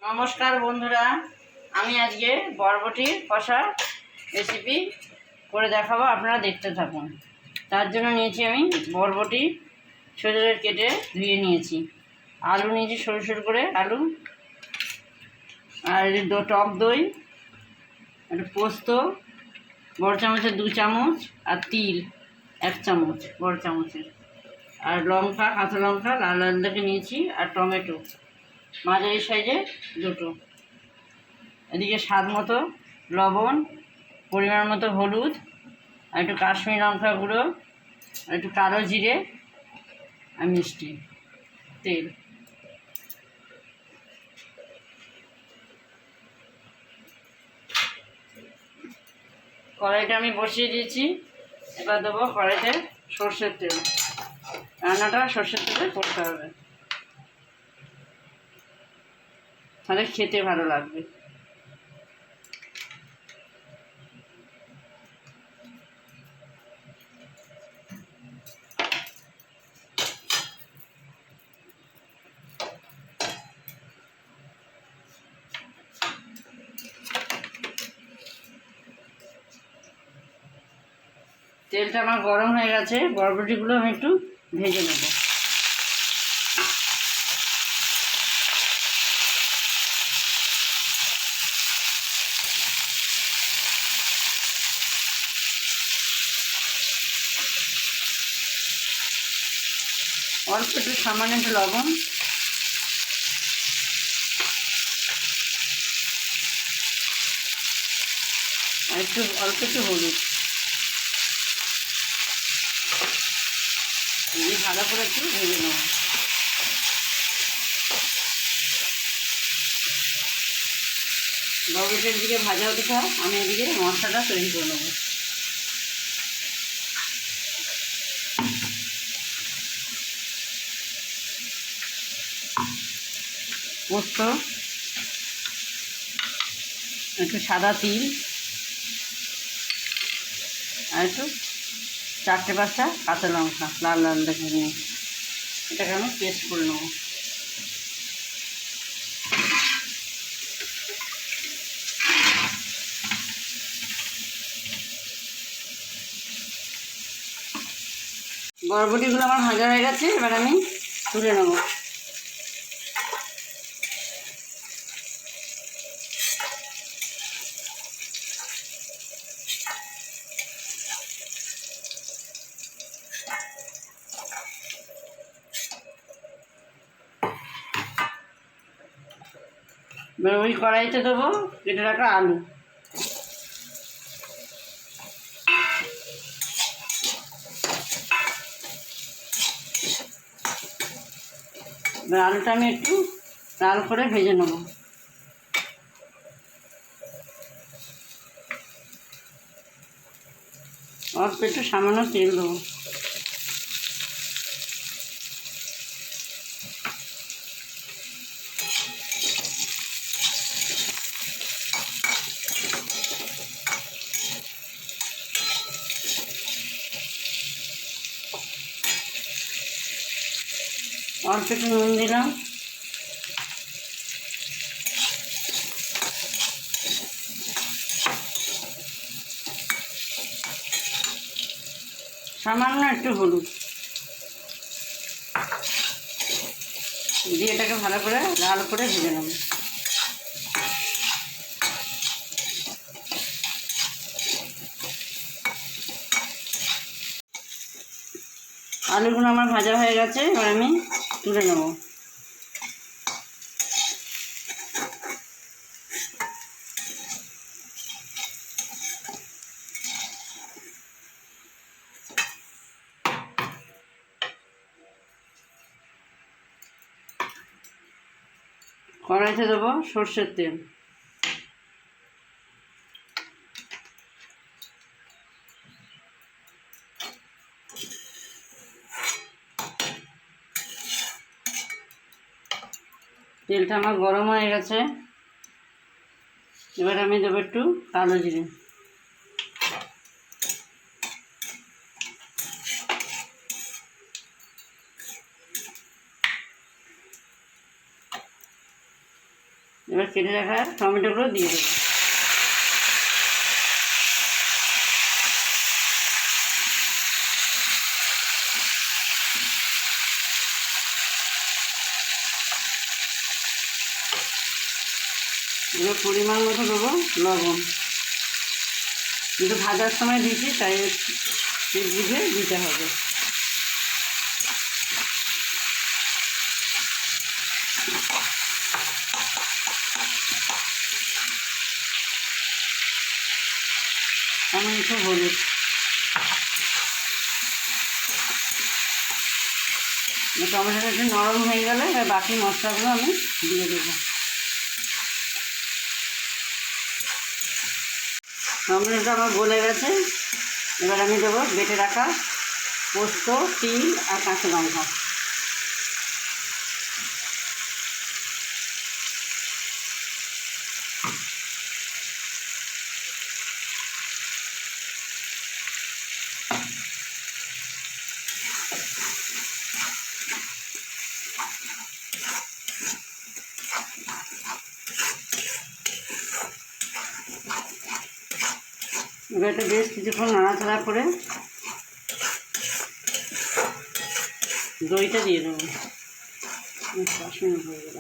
নমস্কার বন্ধুরা, আমি আজকে বরবটির কষা রেসিপি করে দেখাবো, আপনারা দেখতে থাকুন। তার জন্য নিয়েছি আমি বরবটি ছোটো কেটে ধুয়ে নিয়েছি, আলু নিয়েছি সরু সরু করে আলু, আর টক দই, একটা পোস্ত বড় চামচের 2 চামচ, আর তিল 1 চামচ বড় চামচের, আর লঙ্কা, কাঁচা লঙ্কা লাল লাল দেখে নিয়েছি, আর টমেটো মাঝারি সাইজে 2টো। এদিকে স্বাদ মতো লবণ, পরিমাণ মতো হলুদ, আর একটু কাশ্মীরি লঙ্কা গুঁড়ো, আর একটু কালো জিরে, আর মিষ্টি তেল। কড়াইটা আমি বসিয়ে দিয়েছি, এবার দেবো কড়াইতে সর্ষের তেল। রান্নাটা সর্ষের তেলে করতে হবে, তাহলে খেতে ভালো লাগবে। তেলটা আমার গরম হয়ে গেছে, বরবটিগুলো আমি একটু ভেজে নেব। অল্প একটু সামান্য একটু লবণ, আর অল্প একটু হলুদ দিয়ে ভালো করে একটু ভেজে নেব। বরবটির দিকে ভাজা হতে থাক, আমি এদিকে মশলাটা তৈরি করে নেব। পোস্ত, একটু সাদা তিল, আর একটু 4-5টা কাঁচা লঙ্কা লাল লাল দেখে নিয়ে এটাকে আমি পেস্ট করে নেব। বরবটিগুলো আমার ভাজা হয়ে গেছে, এবার আমি তুলে নেব। এবার ওই কড়াইতে দেবো কেটে রাখা আলু। এবার আলুটা আমি একটু লাল করে ভেজে নেব। অল্প একটু সামান্য তেল দেবো। অল্প একটু নুন দিলাম, সামান্য একটু হলুদ দিয়ে এটাকে ভালো করে লাল করে ভেজে নেব। আলুগুলো আমার ভাজা হয়ে গেছে, এবার আমি তুলে নেব। কড়াইতে দেবো সর্ষের তেল। তেলটা আমার গরম হয়ে গেছে, এবার আমি দেবো একটু কালো জিরে, এবার কেটে রাখা টমেটোগুলো দিয়ে দেবো। এবার পরিমাণ মতো দেবো লবণ, কিন্তু ভাজার সময় দিয়েছি তাই বুঝে দিতে হবে। আমি একটু হলুদ, টমেটোটা একটু নরম হয়ে গেলে এবার বাকি মশলাগুলো আমি দিয়ে দেবো। টমেটোটা আমার গলে গেছে, এবার আমি দেবো বেটে রাখা পোস্ত, তিল আর কাঁচা লঙ্কা। এবার এটা বেশ কিছুক্ষণ নাড়াচাড়া করে দইটা দিয়ে দেবো। 10 মিনিট হয়ে গেল।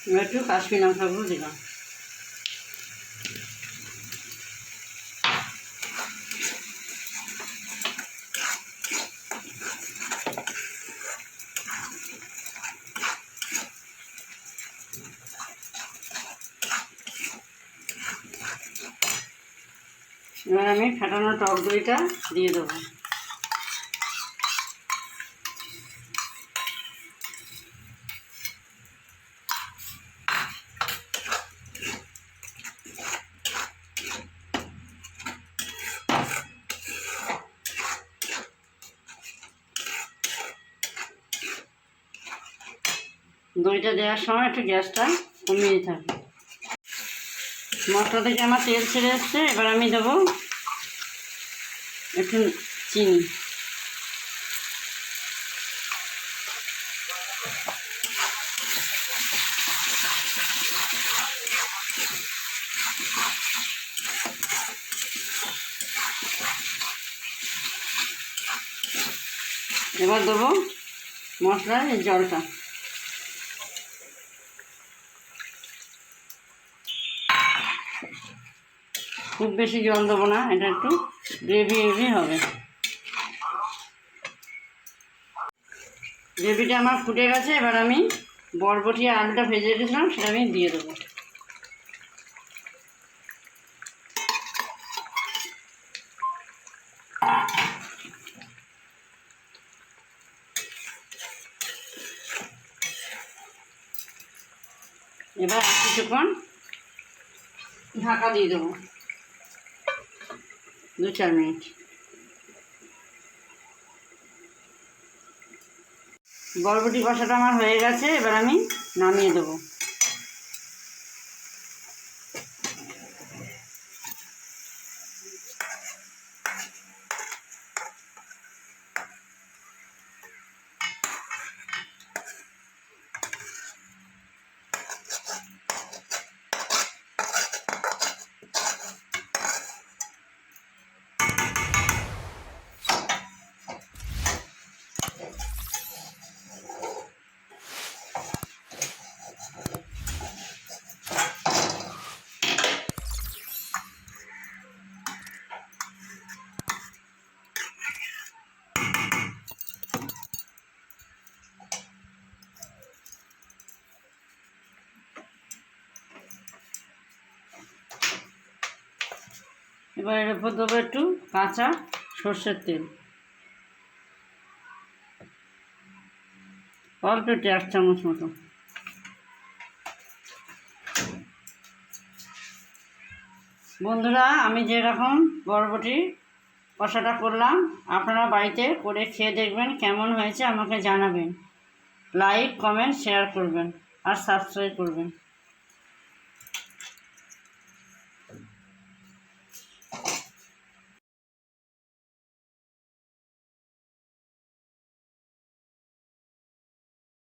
এবার একটু কাশ্মীরি লঙ্কাগুলো দিলাম। এবার আমি ফাটানো টক দইটা দিয়ে দেবো। দইটা দেওয়ার সময় একটু গ্যাসটা কমিয়ে দিতে হবে। মশলা থেকে আমার তেল ছেড়ে এসছে, এবার আমি দেবো একটু চিনি। এবার দেবো মশলার এই জলটা। খুব বেশি জল দেবো না, এটা একটু গ্রেভি হবে। গ্রেভিটা আমার ফুটে গেছে, এবার আমি বরবটি আর আলুটা ভেজে রেখেছিলাম সেটা আমি দিয়ে দেবো। এবার কিছুক্ষণ ঢাকা দিয়ে দেবো, 2-4 মিনিট। বরবটি কষাটা আমার হয়ে গেছে, এবার আমি নামিয়ে দেবো। এবার এর উপর দেবো একটু কাঁচা সর্ষের তেল, অল্প একটু 1 চামচ মতো। বন্ধুরা, আমি যেরকম বরবটি কষাটা করলাম আপনারা বাড়িতে করে খেয়ে দেখবেন কেমন হয়েছে, আমাকে জানাবেন। লাইক, কমেন্ট, শেয়ার করবেন আর সাবস্ক্রাইব করবেন।